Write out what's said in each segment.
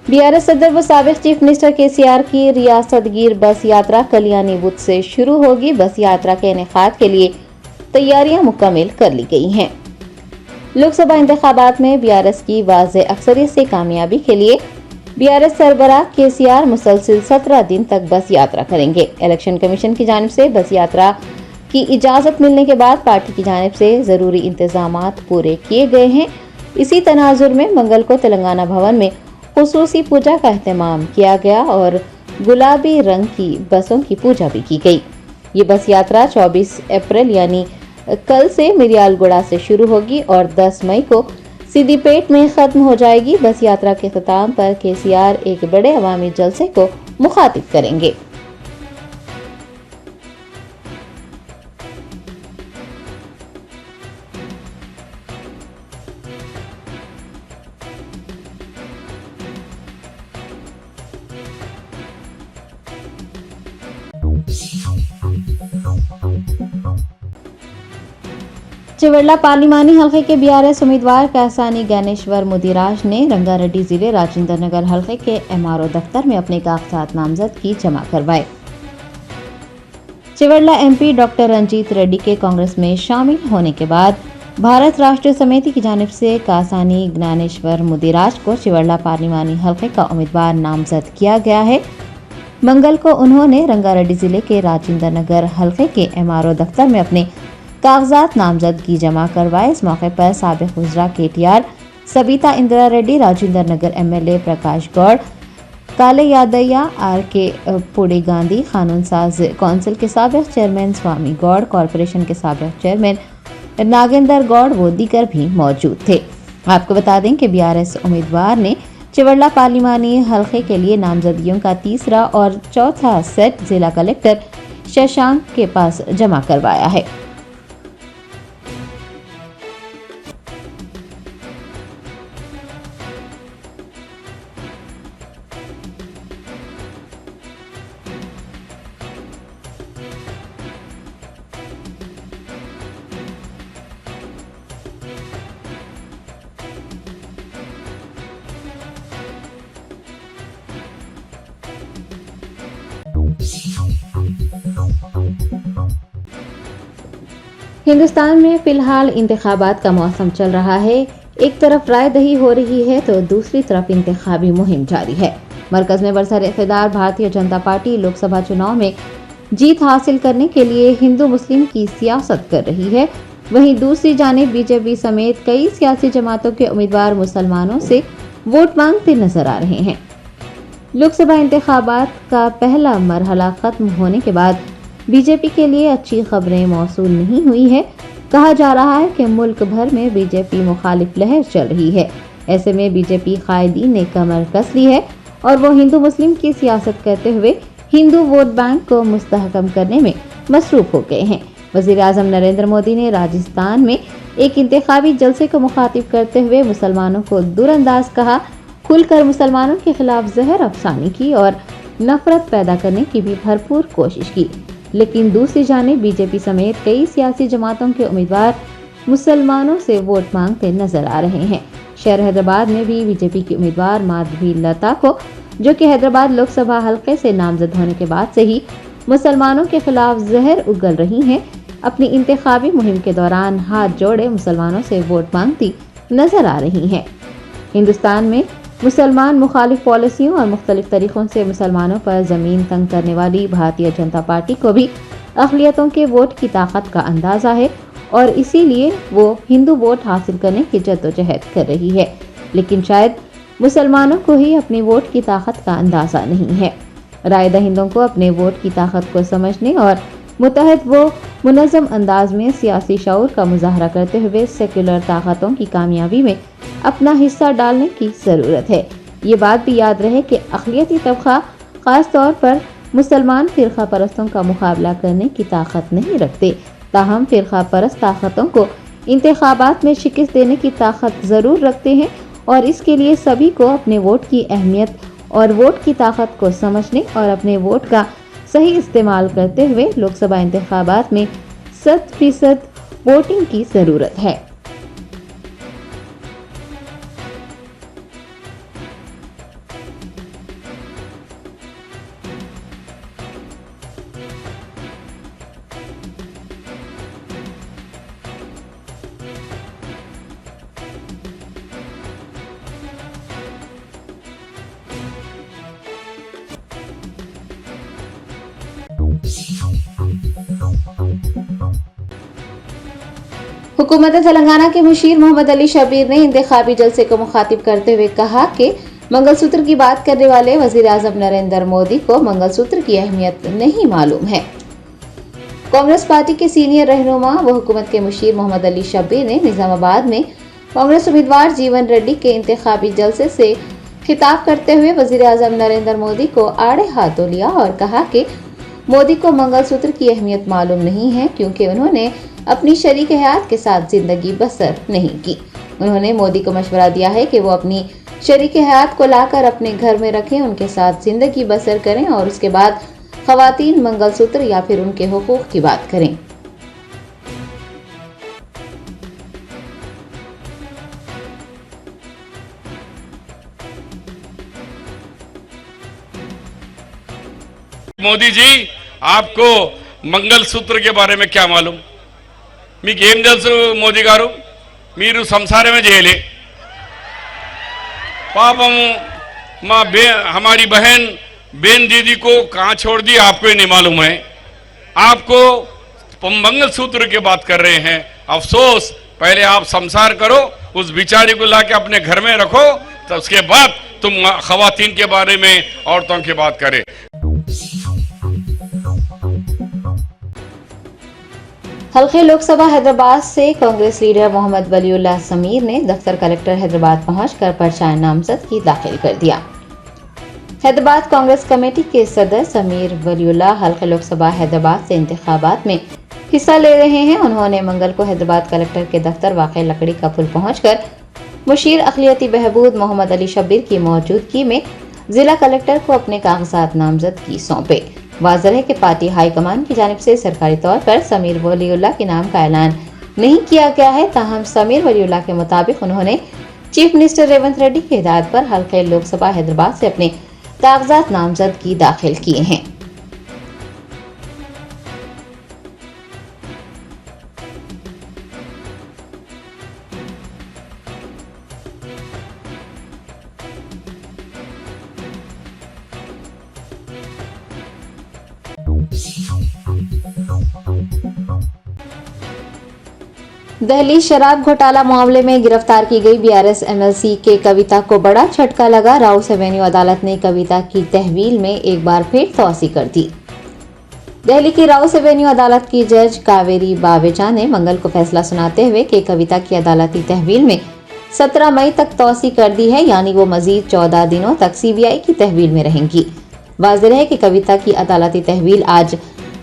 BRS सदर व साबिक चीफ मिनिस्टर केसीआर की रियासतगीर बस यात्रा कल्याणी बुथ से शुरू होगी। बस यात्रा के इनेकाद के लिए तैयारियां मुकम्मल कर ली गई हैं। लोकसभा इंतखाबात में बीआरएस की वाज़े अक्सरियत से कामयाबी के लिए बीआरएस सरबराह केसीआर मुसलसिल 17 दिन तक बस यात्रा करेंगे। इलेक्शन कमीशन की जानिब से बस यात्रा की इजाजत मिलने के बाद पार्टी की जानिब से जरूरी इंतजामात पूरे किए गए हैं। इसी तनाजुर में मंगल को तेलंगाना भवन में खुसूसी पूजा का एहतमाम किया गया और गुलाबी रंग की बसों की पूजा भी की गई। ये बस यात्रा 24 अप्रैल यानी कल से मिरियालगुड़ा से शुरू होगी और 10 मई को सिद्दीपेट में खत्म हो जाएगी। बस यात्रा के अख्ताम पर केसीआर एक बड़े अवामी जलसे को मुखातिब करेंगे। चिवड़ला पार्लिमानी हलके के बीआरएस उम्मीदवार कासानी ज्ञानेश्वर मुदिराज ने रंगारेड्डी जिले राजेंद्र नगर हलके के एमआरओ दफ्तर में अपने कागजात नामजदगी जमा करवाए। चिवड़ला एमपी डॉक्टर रंजीत रेड्डी के कांग्रेस में शामिल होने के बाद भारत राष्ट्रीय समिति की जानिब से कासानी ज्ञानेश्वर मुदिराज को चिवड़ला पार्लिमानी हलके का उम्मीदवार नामजद किया गया है। मंगल को उन्होंने रंगारेड्डी जिले के राजेंद्र नगर हलके के एमआरओ दफ्तर में अपने कागजात नामजदगी जमा करवाए। इस मौके पर साबिक वज़रा केटीआर सबिता इंदिरा रेड्डी, राजेंद्र नगर एमएलए प्रकाश गौड़, काले यादయ్య, आरके पुड़ी गांधी, कानून साज कौंसिल के साबिक चेयरमैन स्वामी गौड़, कॉरपोरेशन के साबिक चेयरमैन नागेंद्र गौड़ व दीगर भी मौजूद थे। आपको बता दें कि बीआरएस उम्मीदवार ने चिवड़ला पार्लिमानी हलके के लिए नामजदगियों का तीसरा और चौथा सेट जिला कलेक्टर शशांक के पास जमा करवाया है। हिंदुस्तान में फिलहाल इंतखाबात का मौसम चल रहा है। एक तरफ राय दही हो रही है तो दूसरी तरफ इंतखाबी मुहिम जारी है। मरकज में बरसर इक़्तिदार भारतीय जनता पार्टी लोकसभा चुनाव में जीत हासिल करने के लिए हिंदू मुस्लिम की सियासत कर रही है। वहीं दूसरी जानिब बीजेपी समेत कई सियासी जमातों के उम्मीदवार मुसलमानों से वोट मांगते नजर आ रहे हैं। लोकसभा इंतखाबात का पहला मरहला खत्म होने के बाद बीजेपी के लिए अच्छी खबरें मौसूल नहीं हुई है। कहा जा रहा है कि मुल्क भर में बीजेपी मुखालिफ लहर चल रही है। ऐसे में बीजेपी कायदीन ने कमर कस ली है और वो हिंदू मुस्लिम की सियासत करते हुए हिंदू वोट बैंक को मुस्तहकम करने में मसरूफ हो गए हैं। वज़ीर आज़म नरेंद्र मोदी ने राजस्थान में एक इंतखाबी जलसे को मुखातिब करते हुए मुसलमानों को दूरअंदाज कहा, खुलकर मुसलमानों के खिलाफ जहर अफसानी की और नफरत पैदा करने की भी भरपूर कोशिश की। लेकिन दूसरी जानिब बीजेपी समेत कई सियासी जमातों के उम्मीदवार मुसलमानों से वोट मांगते नजर आ रहे हैं। शहर हैदराबाद में भी बीजेपी की उम्मीदवार माधवी लता को, जो कि हैदराबाद लोकसभा हलके से नामजद होने के बाद से ही मुसलमानों के खिलाफ जहर उगल रही हैं, अपनी इंतखाबी मुहिम के दौरान हाथ जोड़े मुसलमानों से वोट मांगती नजर आ रही हैं। हिंदुस्तान में मुसलमान मुखालिफ पॉलिसियों और मुख्तलिफ तरीकों से मुसलमानों पर जमीन तंग करने वाली भारतीय जनता पार्टी को भी अक़लियतों के वोट की ताकत का अंदाजा है और इसीलिए वो हिंदू वोट हासिल करने की जद्दोजहद कर रही है। लेकिन शायद मुसलमानों को ही अपनी वोट की ताकत का अंदाजा नहीं है। राय दहिंदों को अपने वोट की ताकत को समझने और मुतहद वो मुनज़्ज़म अंदाज में सियासी शऊर का मुजाहरा करते हुए सेक्युलर ताकतों की कामयाबी में अपना हिस्सा डालने की ज़रूरत है। ये बात भी याद रहे कि अक़लियती तबक़ा ख़ास तौर पर मुसलमान फ़िरक़ा परस्तों का मुकाबला करने की ताकत नहीं रखते। ताहम फ़िरक़ा परस्त ताकतों को इंतखाबात में शिकस्त देने की ताकत ज़रूर रखते हैं और इसके लिए सभी को अपने वोट की अहमियत और वोट की ताकत को समझने और अपने वोट का सही इस्तेमाल करते हुए लोकसभा इंतखाबात में 100% वोटिंग की ज़रूरत है। हुकूमत तेलंगाना के मुशीर मोहम्मद अली शब्बीर ने इंतखाबी जलसे को मुखातिब करते हुए कहा कि मंगलसूत्र की बात करने वाले वजीर आजम नरेंद्र मोदी को मंगलसूत्र की अहमियत नहीं मालूम है। कांग्रेस पार्टी के सीनियर रहनुमा व हुकूमत के मुशीर मोहम्मद अली शब्बीर ने निजामाबाद में कांग्रेस उम्मीदवार जीवन रेड्डी के इंतखाबी जलसे से खिताब करते हुए वजीर आजम नरेंद्र मोदी को आड़े हाथों लिया और कहा कि मोदी को मंगलसूत्र की अहमियत मालूम नहीं है क्योंकि उन्होंने अपनी शरीक हयात के साथ जिंदगी बसर नहीं की। उन्होंने मोदी को मशवरा दिया है कि वो अपनी शरीक हयात को लाकर अपने घर में रखें, उनके साथ जिंदगी बसर करें और उसके बाद खवातीन मंगलसूत्र या फिर उनके हुकूक की बात करें। మోదీ जी आपको మంగళసూత్ర के बारे में क्या मालूम? మీకు ఏం తెలుసు మోదీ గారు? మీరు సంసారమే చేయలే। पापम हमारी बहन दीदी को कहाँ छोड़ दी आपको ही नहीं मालूम है। आपको मंगलसूत्र की बात कर रहे हैं। अफसोस, पहले आप संसार करो, उस बिचारी को लाके अपने घर में रखो, तो उसके बाद तुम खवातीन के बारे में, औरतों की बात करें। हल्के लोकसभा हैदराबाद से कांग्रेस लीडर मोहम्मद वलीउल्लाह समीर ने दफ्तर कलेक्टर हैदराबाद पहुंचकर पर्चा नामजदगी दाखिल कर दिया। हैदराबाद कांग्रेस कमेटी के सदर समीर वलीउल्लाह हल्के लोकसभा हैदराबाद से इंतखाबात में हिस्सा ले रहे हैं। उन्होंने मंगल को हैदराबाद कलेक्टर के दफ्तर वाक़ लकड़ी का पुल पहुंचकर मुशीर अक़लियती बहबूद मोहम्मद अली शब्बीर की मौजूदगी में जिला कलेक्टर को अपने कागजात नामजदगी सौंपे। वाज़ेह है कि पार्टी हाईकमान की जानिब से सरकारी तौर पर समीर वलीउल्लाह के नाम का ऐलान नहीं किया गया है। ताहम समीर वलीउल्लाह के मुताबिक उन्होंने चीफ मिनिस्टर रेवंत रेड्डी की हिदायत पर हल्के लोकसभा हैदराबाद से अपने कागजात नामजदगी दाखिल किए हैं। दहली शराब घोटाला मामले में गिरफ्तार की गई बीआरएस एमएलसी के कविता को बड़ा झटका लगा। राउस एवेन्यू अदालत ने कविता की तहवील में एक बार फिर तौसी कर दी। दिल्ली की राउस एवेन्यू अदालत की जज कावेरी बावेचा ने मंगल को फैसला सुनाते हुए कि कविता की अदालती तहवील में 17 मई तक तौसी कर दी है, यानी वो मजीद 14 दिनों तक सीबीआई की तहवील में रहेंगी। वाज़ेह है कि कविता की अदालती तहवील आज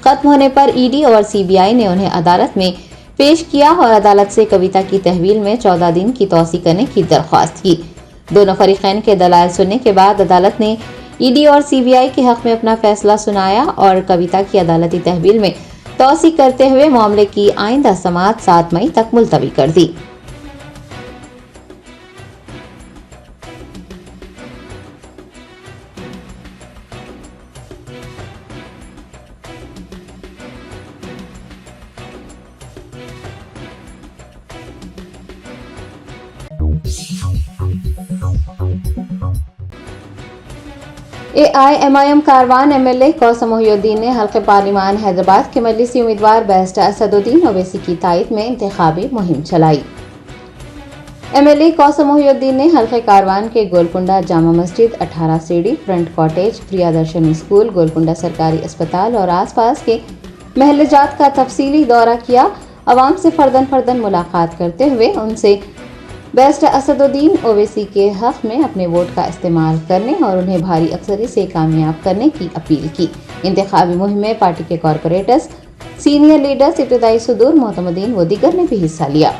खत्म होने पर ईडी और सीबीआई ने उन्हें अदालत में पेश किया और अदालत से कविता की तहवील में 14 दिन की तौसी करने की दरख्वास्त की। दोनों फरीकैन के दलाइल सुनने के बाद अदालत ने ईडी और सीबीआई के हक में अपना फैसला सुनाया और कविता की अदालती तहवील में तौसी करते हुए मामले की आइंदा समाअत 7 मई तक मुलतवी कर दी। एआईएमआईएम कारवान एमएलए कौसम मोहिउद्दीन ने हल्के पार्लिमान हैदराबाद के मजलिसी उम्मीदवार बैरिस्टर असदुद्दीन ओवैसी की तायद में इंतखाबी मुहिम चलाई। एमएलए कौसम मोहिउद्दीन ने हल्के कारवान के गोलकुंडा जामा मस्जिद, 18 सीढ़ी, front cottage, Priyadarshini school, Golconda सरकारी अस्पताल और आसपास के महलजात का तफसीली दौरा किया। अवाम से फर्दन मुलाकात करते हुए उनसे बैरिस्टर असदुद्दीन ओवैसी के हक में अपने वोट का इस्तेमाल करने और उन्हें भारी अक्सरी से कामयाब करने की अपील की। इंतखाबी मुहिम में पार्टी के कॉरपोरेटर्स, सीनियर लीडर्स, इब्तदाई सदूर, मोहतमदीन व दीगर ने भी हिस्सा लिया।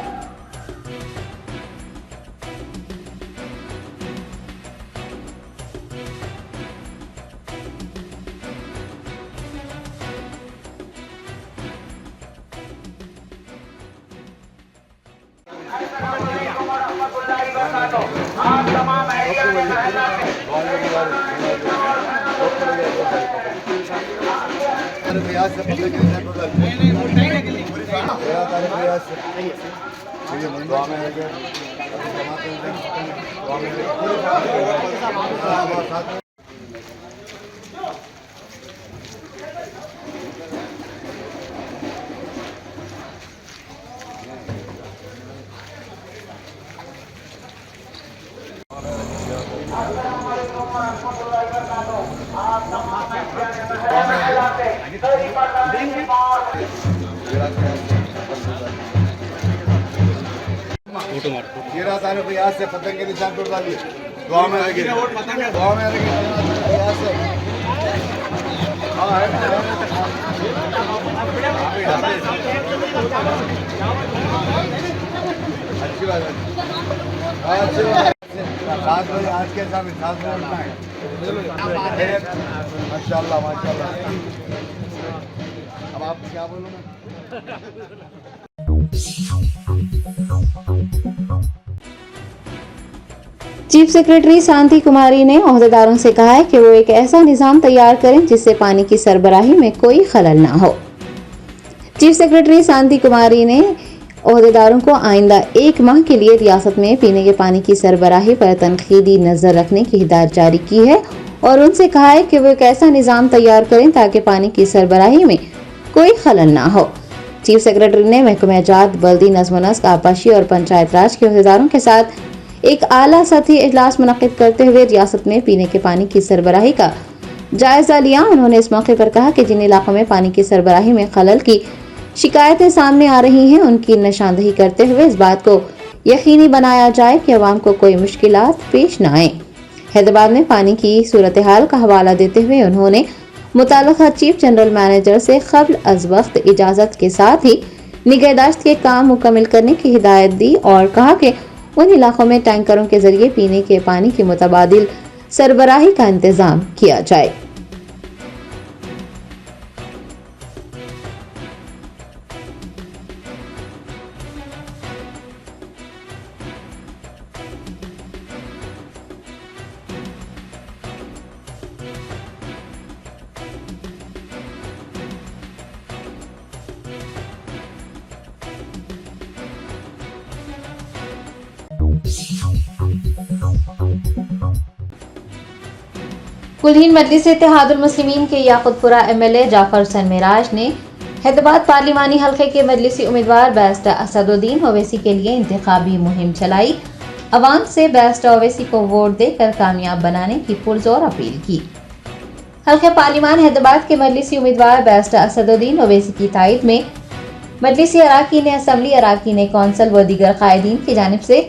तेरह तारीख को यहाँ से पतंग के निशान पर डालिए। दुआ में लगे, दुआ में लगे यहाँ से। हाँ है अच्छी बात है, अच्छी बात है। 7 बजे आज के साथ 7 बजे उठना है। माशाल्लाह माशाल्लाह। अब आप क्या बोलोगे? चीफ सेक्रेटरी शांति कुमारी ने ओहदेदारों से कहा है कि वो एक ऐसा निज़ाम तैयार करें जिससे पानी की सरबराही में कोई खलल ना हो। चीफ सेक्रेटरी शांति कुमारी ने ओहदेदारों को आइंदा 1 माह के लिए रियासत में पीने के पानी की सरबराही पर तनकीदी नज़र रखने की हिदायत जारी की है और उनसे कहा है कि वो एक ऐसा निज़ाम तैयार करें ताकि पानी की सरबराही में कोई खलल ना हो। चीफ सेक्रेटरी ने महकमा जात, बल्दी नज़्म व नस्क, आबपाशी और पंचायत राज के ओहदेदारों के साथ एक आला सतही इजलास मुनक्किद करते हुए रियासत में पीने के पानी की सरबराही का जायजा लिया। उन्होंने इस मौके पर कहा कि जिन इलाकों में पानी की सरबराही में खलल की शिकायतें सामने आ रही हैं उनकी निशानदही करते हुए इस बात को यकीनी बनाया जाए कि अवाम को कोई मुश्किलात पेश न आए। हैदराबाद में पानी की सूरत हाल का हवाला देते हुए उन्होंने मुताल्लिका चीफ जनरल मैनेजर से क़ब्ल अज़ वक्त इजाज़त के साथ ही निगहदाश्त के काम मुकम्मल करने की हिदायत दी और कहा कि उन इलाकों में टैंकरों के जरिए पीने के पानी की मुतबादिल सरबराही का इंतजाम किया जाए। कुलहीन मजलिस इत्तेहादुल मुस्लिमीन के याकुतपुरा एमएलए जाफर हुसैन मेराज ने हैदराबाद पार्लिमानी हल्के के मजलिसी उम्मीदवार बैरिस्टर असदुद्दीन ओवैसी के लिए इंतखाबी मुहिम चलाई। अवाम से बैरिस्टर ओवैसी को वोट देकर कामयाब बनाने की पुरजोर अपील की। हल्के पार्लिमान हैदराबाद के मजलिसी उम्मीदवार बैरिस्टर असदुद्दीन ओवैसी की तायद में मजलिसी अराकीन असम्बली, अराकीन कौंसल व दीगर कायदीन की जानिब से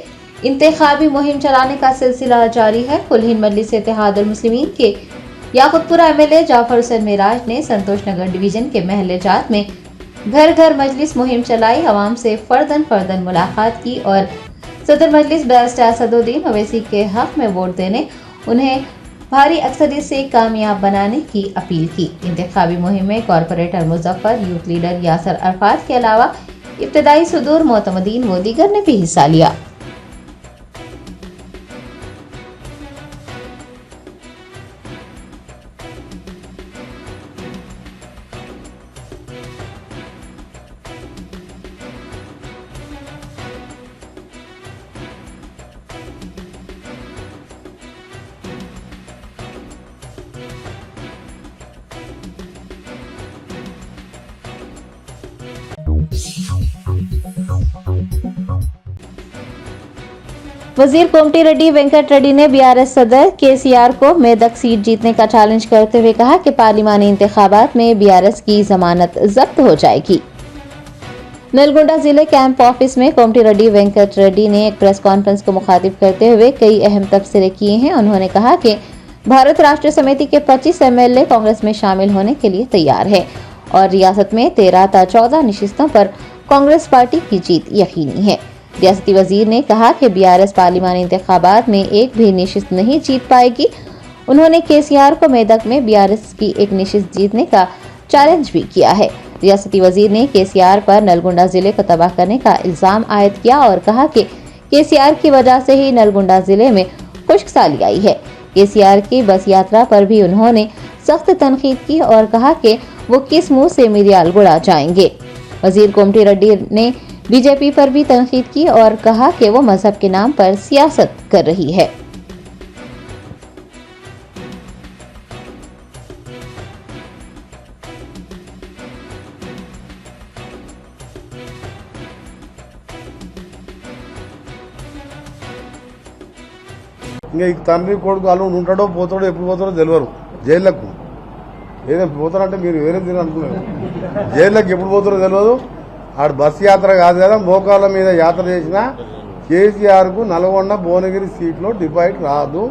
इंतखाबी मुहिम चलाने का सिलसिला जारी है। कुलहीन मजलिस इत्तेहादुल मुस्लिमीन के याकुतपुरा एमएलए जाफर हुसैन मेराज ने संतोष नगर डिवीजन के महल जात में घर घर मजलिस मुहिम चलाई, अवाम से फर्दन मुलाकात की और सदर मजलिस बैरिस्टर असदुद्दीन ओवैसी के हक में वोट देने, उन्हें भारी अक्सरियत से कामयाब बनाने की अपील की। इंतखाबी मुहिम में corporator Muzaffar, youth leader Yasir Arafat के अलावा इब्तदाई सुदूर मोतमदीन व दीगर ने भी हिस्सा लिया। वजीर कोमटी रेड्डी वेंकट रेड्डी ने बीआरएस सदर केसीआर को मेदक सीट जीतने का चैलेंज करते हुए कहा कि पार्लिमानी इंतखाबात में बीआरएस की जमानत जब्त हो जाएगी। नलगोंडा जिले कैंप ऑफिस में कोमटी रेड्डी वेंकट रेड्डी ने एक प्रेस कॉन्फ्रेंस को मुखातिब करते हुए कई अहम तबसरे किए हैं। उन्होंने कहा कि भारत राष्ट्र समिति के 25 एमएलए कांग्रेस में शामिल होने के लिए तैयार है और रियासत में 13 था 14 नशिस्तों पर कांग्रेस पार्टी की जीत यकीनी है। रियासती वजीर ने कहा कि बीआरएस पार्लिमानी इंतखाबात में एक भी नशिस्त नहीं जीत पाएगी। उन्होंने केसीआर को मेदक में बीआरएस की एक नशिस्त जीतने का चैलेंज भी किया है। रियासती वजीर ने केसीआर पर नलगोंडा जिले को तबाह करने का इल्जाम आयद किया और कहा कि केसीआर की वजह से ही नलगोंडा जिले में खुश्कसाली आई है। केसीआर की बस यात्रा पर भी उन्होंने सख्त तनकीद की और कहा कि वो किस मुंह से मिरियाल गुड़ा जाएंगे। वजीर कोमटी रेड्डी ने बीजेपी पर भी तनकीद की और कहा कि वो मजहब के नाम पर सियासत कर रही है। ఇంకా ఈ తండ్రి కొడుకు అల్లుడు ఉంటాడో పోతాడో ఎప్పుడు పోతాడో తెలియరు జైళ్లకు. ఏదైనా పోతారంటే మీరు వేరే తిని అనుకున్నారు. జైళ్ళకి ఎప్పుడు పోతారో తెలియదు. ఆడ బస్సు యాత్ర కాదు కదా, మోకాళ్ళ మీద యాత్ర చేసిన కేసీఆర్ కు నల్గొండ భువనగిరి సీట్లో డిపాజిట్ రాదు.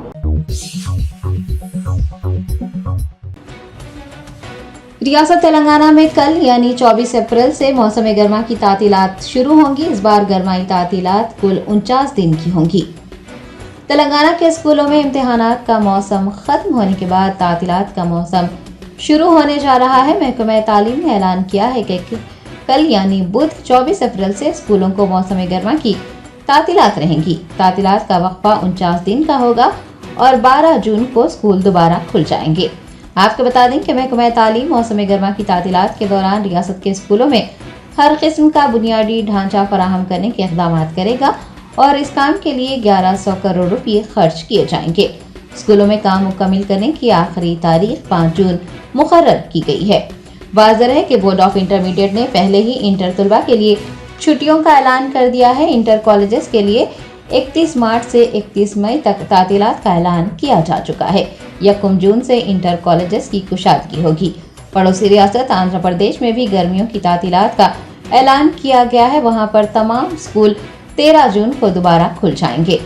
रियासत तेलंगाना में कल यानी 24 अप्रैल से मौसम गर्मा की तातीलात शुरू होंगी। इस बार गर्माई तातीलात कुल 49 दिन की होंगी। तेलंगाना के स्कूलों में इम्तिहानात का मौसम खत्म होने के बाद तातीलात का मौसम शुरू होने जा रहा है। महकमा तालीम ने ऐलान किया है कि कल यानी बुध 24 अप्रैल से स्कूलों को मौसम गर्मा की तातीलात रहेंगी। तातीलात का वक्फा 49 दिन का होगा और 12 जून को स्कूल दोबारा खुल जाएंगे। आपको बता दें कि महकमा तालीम मौसम गर्मा की तातीलात के दौरान रियासत के स्कूलों में हर किस्म का बुनियादी ढांचा फराहम करने के इक़दाम करेगा और इस काम के लिए 1100 करोड़ रुपये खर्च किए जाएंगे। स्कूलों में काम मुकम्मल करने की आखिरी तारीख 5 जून मुकर्रर की गई है। वाज़ेह है कि बोर्ड ऑफ इंटरमीडिएट ने पहले ही इंटर तलबा के लिए छुट्टियों का ऐलान कर दिया है। इंटर कॉलेजेस के लिए 31 मार्च से 31 मई तक तातीलात का ऐलान किया जा चुका है। 1 जून से इंटर कॉलेजेस की कुशादगी होगी। पड़ोसी रियासत आंध्र प्रदेश में भी गर्मियों की तातीलात का ऐलान किया गया है। वहां पर तमाम स्कूल 13 जून को दोबारा खुल जाएंगे।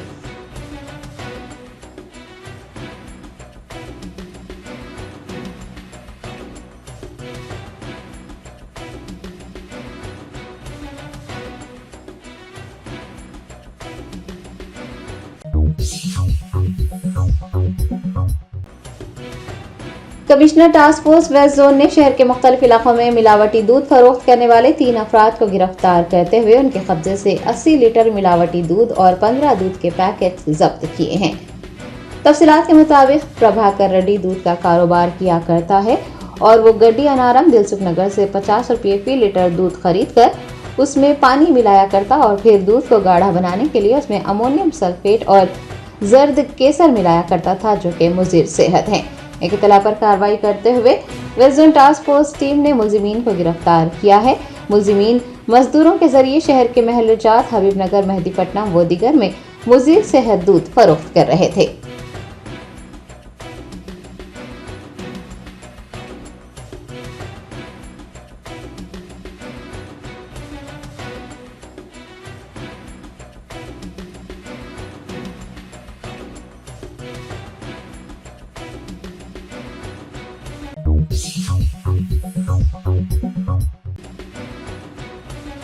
Commissioner task force west zone ने शहर के मुख्तलिफ इलाकों में मिलावटी दूध फरोख्त करने वाले 3 अफराद को गिरफ्तार करते हुए उनके कब्जे से 80 लीटर मिलावटी दूध और 15 दूध के पैकेट जब्त किए हैं। तफसीलात के मुताबिक प्रभाकर रेड्डी दूध का कारोबार किया करता है और वो गड्डी अनारम दिलसुख नगर से 50 रुपये फी लीटर दूध खरीद कर उसमें पानी मिलाया करता और फिर दूध को गाढ़ा बनाने के लिए उसमें अमोनियम सल्फेट और जर्द केसर मिलाया करता था, जो कि मुज़िर सेहत है। एक इत्तला पर कार्रवाई करते हुए west zone task force team ने मुलजिमीन को गिरफ्तार किया है। मुलजिमीन मजदूरों के जरिए शहर के महलजात हबीब नगर, मेहदीपट्टनम व दीगर में मुज़िर सेहत दूध फरोख्त कर रहे थे।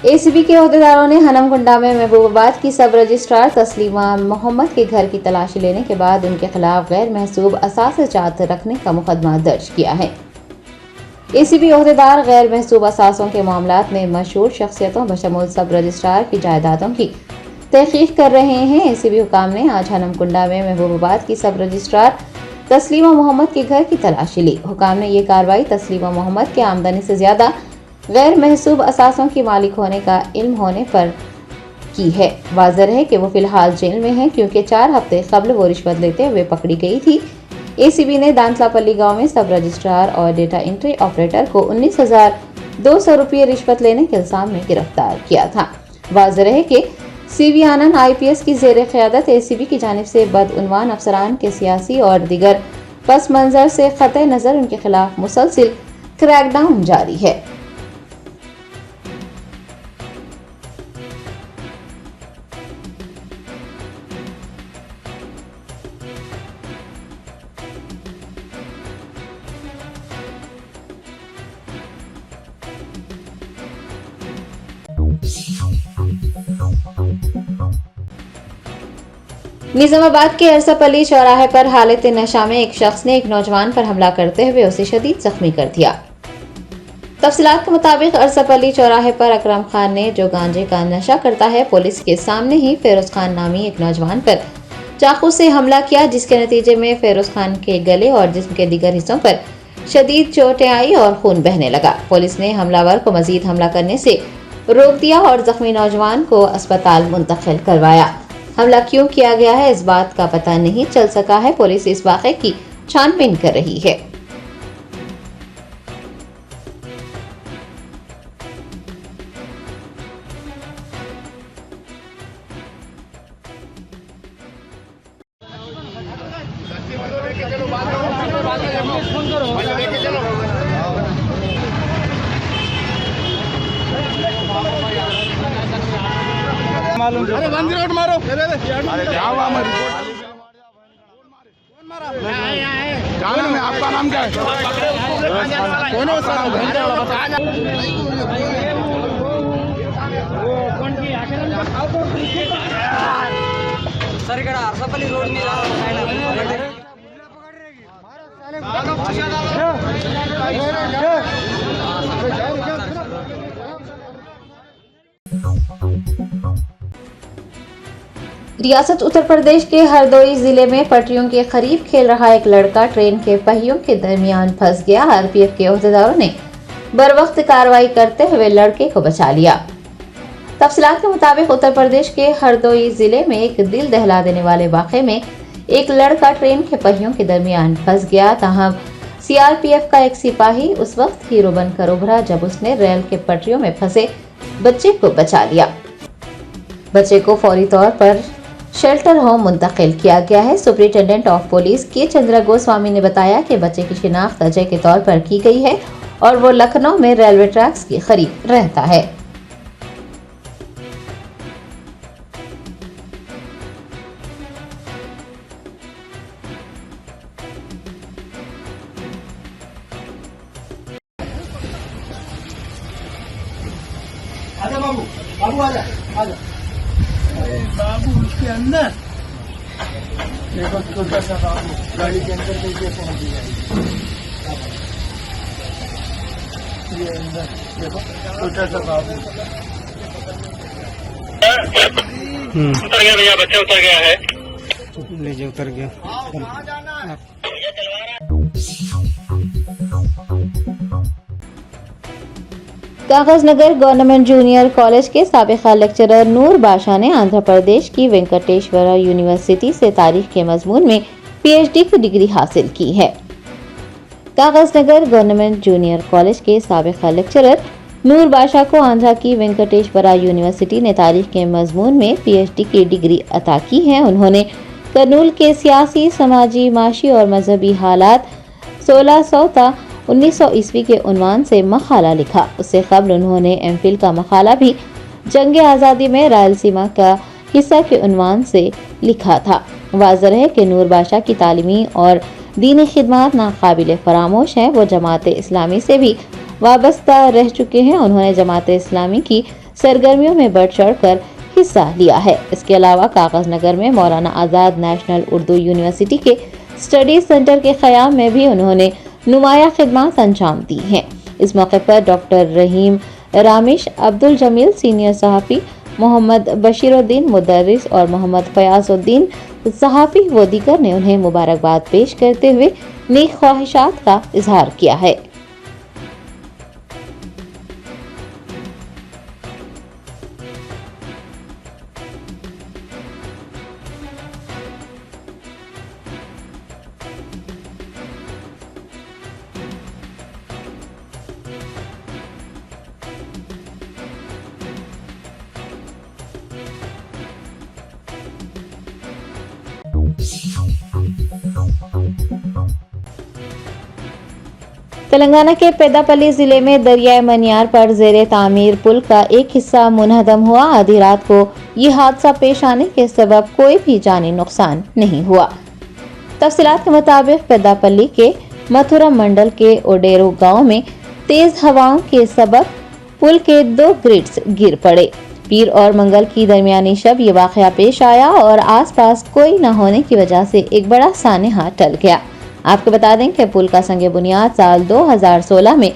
एसीबी के अहदेदारों ने हनमकुंडा में महबूबाबाद की सब रजिस्ट्रार तस्लीमा मोहम्मद के घर की तलाशी लेने के बाद उनके खिलाफ गैर महसूब असासे-जात रखने का मुकदमा दर्ज किया है। एसीबी अहदेदार गैर महसूब असासों के मामलात में मशहूर शख्सियतों बशमूल सब रजिस्ट्रार की जायदादों की तहकीक कर रहे हैं। एसीबी हुकाम ने आज हनमकुंडा में महबूबाबाद की सब रजिस्ट्रार तस्लीमा मोहम्मद के घर की तलाशी ली। हुकाम ने ये कार्रवाई तस्लीमा मोहम्मद के आमदनी से ज्यादा गैर महसूब असासों की मालिक होने का इल्म होने पर की है। वाज़ेह है कि वो फिलहाल जेल में है क्योंकि 4 हफ्ते कबल वो रिश्वत लेते हुए पकड़ी गई थी। एसीबी ने दांतलापल्ली गांव में सब रजिस्ट्रार और डेटा एंट्री ऑपरेटर को 19,200 रुपये रिश्वत लेने के इल्जाम में गिरफ्तार किया था। वाज़ेह है कि सीवी आनंद IPS की ज़ेर क़यादत एसीबी की जानिब से बदउनवान अफसरान के सियासी और दीगर पस मंज़र से क़तई नज़र उनके खिलाफ मुसलसिल क्रैकडाउन जारी है। निजामाबाद के अरसापल्ली चौराहे पर हालत नशा में एक शख्स ने एक नौजवान पर हमला करते हुए उसे शदीद जख्मी कर दिया। तफसीलात के मुताबिक अरसापल्ली चौराहे पर अकरम खान ने, जो गांजे का नशा करता है, पुलिस के सामने ही फिरोज खान नामी एक नौजवान पर चाकू से हमला किया, जिसके नतीजे में फिरोज खान के गले और जिस्म के दीगर हिस्सों पर शदीद चोटें आई और खून बहने लगा। पुलिस ने हमलावर को मजीद हमला करने से रोक दिया और जख्मी नौजवान को अस्पताल मुंतकिल करवाया। हमला क्यों किया गया है, इस बात का पता नहीं चल सका है। पुलिस इस वाक़े की छानबीन कर रही है। अरे बंदी रोड मारो। जाना में आपका नाम क्या है? कौन है सर इकड़ा अरसापल्ली रोड మీద रियासत उत्तर प्रदेश के हरदोई जिले में पटरियों के करीब खेल रहा एक लड़का ट्रेन के पहियों के दरमियान फंस गया। आरपीएफ के ओहदेदारों ने बरवक्त कार्रवाई करते हुए लड़के को बचा लिया। तफसीलात के मुताबिक उत्तर प्रदेश के हरदोई जिले में एक दिल दहला देने वाले वाक़े में एक लड़का ट्रेन के पहियों के दरमियान फंस गया। तहम सीआरपीएफ का एक सिपाही उस वक्त हीरो बनकर उभरा जब उसने रेल के पटरियों में फंसे बच्चे को बचा लिया। बच्चे को फौरी तौर पर शेल्टर होम मुंतकिल किया गया है। सुपरिटेंडेंट ऑफ पुलिस के चंद्रा गोस्वामी ने बताया कि बच्चे की शिनाख्त अजय के तौर पर की गई है और वो लखनऊ में रेलवे ट्रैक्स के करीब रहता है। आजा बाबू, बाबू आजा, आजा। अरे बाबू उसके अंदर देखो छोटा सा बाबू गाड़ी के अंदर कैसे पहुंच जाएगी। ये अंदर देखो छोटा सा बाबू उतर गया भैया, बच्चा उतर गया है। लीजिए उतर गया। कागजनगर गवर्नमेंट जूनियर कॉलेज के साबिका लेक्चरर नूर बाशा ने आंध्र प्रदेश की वेंकटेश्वरा यूनिवर्सिटी से तारीख के मजमून में पीएचडी की डिग्री हासिल की है। कागजनगर गवर्नमेंट जूनियर कॉलेज के साबिका लेक्चरर नूर बाशा को आंध्र की वेंकटेश्वरा यूनिवर्सिटी ने तारीख के मजमून में पीएचडी की डिग्री अता की है। उन्होंने करनूल के सियासी, समाजी, माशी और मजहबी हालात 1600 ता 1900 ईस्वी के उन्वान से मकाला लिखा। उससे कबल उन्होंने एमफिल का मकाला भी जंग आज़ादी में रायलसीमा का हिस्सा के उन्वान से लिखा था। वाज़ेह है कि नूर बाशा की तालीमी और दीनी खिदमात नाकाबिल फरामोश हैं। वो जमात इस्लामी से भी वाबस्ता रह चुके हैं। उन्होंने जमात इस्लामी की सरगर्मियों में बढ़ चढ़ कर हिस्सा लिया है। इसके अलावा कागजनगर में मौलाना आज़ाद नेशनल उर्दू यूनिवर्सिटी के स्टडी सेंटर के क़याम में भी उन्होंने नुमाया खिदमत अंजाम दी हैं। इस मौके पर डॉक्टर रहीम रामिश, अब्दुल जमील सीनियर सहाफ़ी, मोहम्मद बशीरुद्दीन मुदर्रिस और मोहम्मद फयाजुद्दीन सहाफ़ी व दीगर ने उन्हें मुबारकबाद पेश करते हुए नेक ख्वाहिशात का इजहार किया है। तेलंगाना के पेदापल्ली जिले में दरियाए मनियार पर जेरे तामीर पुल का एक हिस्सा मुनहदम हुआ। आधी रात को ये हादसा पेश आने के सबब कोई भी जानी नुकसान नहीं हुआ। तफसीलात के मुताबिक पेदापल्ली के मथुरम मंडल के ओडेरो गांव में तेज हवाओं के सबब पुल के 2 ग्रिड्स गिर पड़े। पीर और मंगल की दरमियानी शब ये वाकया पेश आया और आसपास कोई न होने की वजह से एक बड़ा सानहा टल गया। आपको बता दें कि पुल का संगे बुनियाद साल 2016 में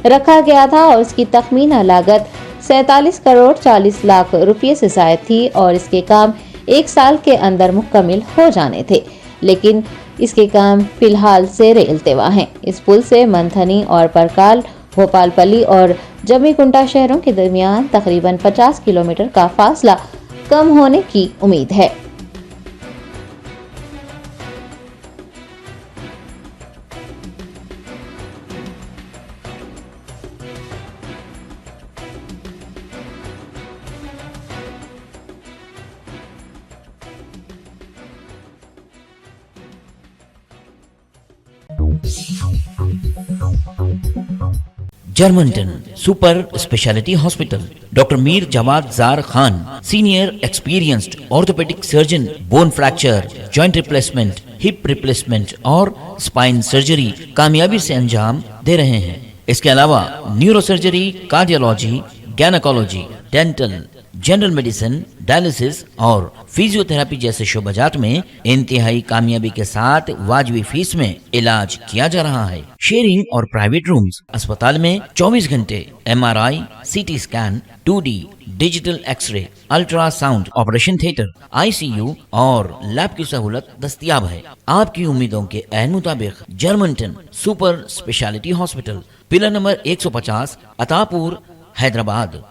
रखा गया था और इसकी तखमीना लागत 47 करोड़ 40 लाख रुपये से जायद थी और इसके काम 1 साल के अंदर मुकम्मल हो जाने थे, लेकिन इसके काम फिलहाल से रेलतेवा हैं। इस पुल से मंथनी और परकाल भोपालपल्ली और जमीकुंटा शहरों के दरमियान तकरीबन 50 किलोमीटर का फासला कम होने की उम्मीद है। Germantown super speciality hospital, doctor Mir Jawad Zar Khan, senior experienced orthopaedic surgeon, bone fracture, joint replacement, hip replacement और स्पाइन सर्जरी कामयाबी से अंजाम दे रहे हैं। इसके अलावा neuro surgery, cardiology, gynaecology, dental, general medicine, dialysis और फिजियोथेरेपी जैसे शोबाजात में इंतहाई कामयाबी के साथ वाजबी फीस में इलाज किया जा रहा है। शेयरिंग और प्राइवेट रूम्स, अस्पताल में 24 घंटे MRI, CT scan, 2D digital x-ray, ultrasound, operation theatre, ICU और लैब की सहूलत दस्तयाब है। आपकी उम्मीदों के ऐन मुताबिक Germanten super speciality hospital, pillar number 150, Attapur, Hyderabad.